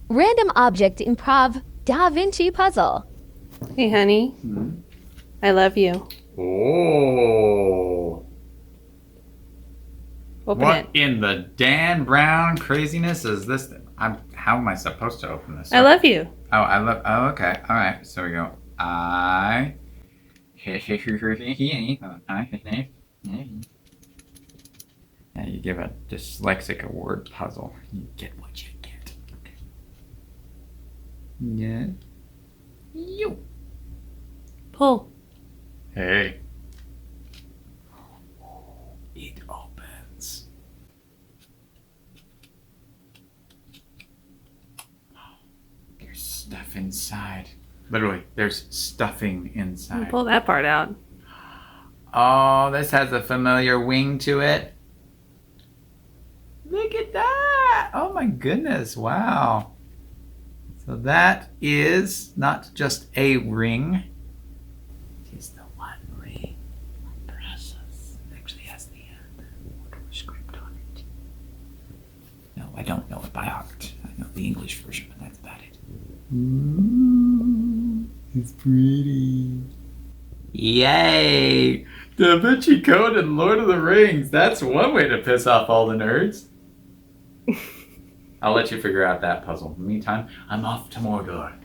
Random object improv Da Vinci Puzzle. Hey, honey. I love you. Oh. Open What it. in the Dan Brown craziness is this? How am I supposed to open this? I love you. Oh, okay. All right. So we go. Yeah, you give a dyslexic a word puzzle. You get what you get. Okay. Yeah. You. Pull. Hey. It opens. There's stuff inside. Literally, there's stuffing inside. Pull that part out. Oh, this has a familiar wing to it. Look at that! Oh my goodness, wow. So that is not just a ring. It is the one ring. Precious. It actually has the order script on it. No, I don't know it by heart. I know the English version, but that's about it. Ooh, it's pretty. Yay! Da Vinci Code and Lord of the Rings. That's one way to piss off all the nerds. I'll let you figure out that puzzle. In the meantime, I'm off to Mordor.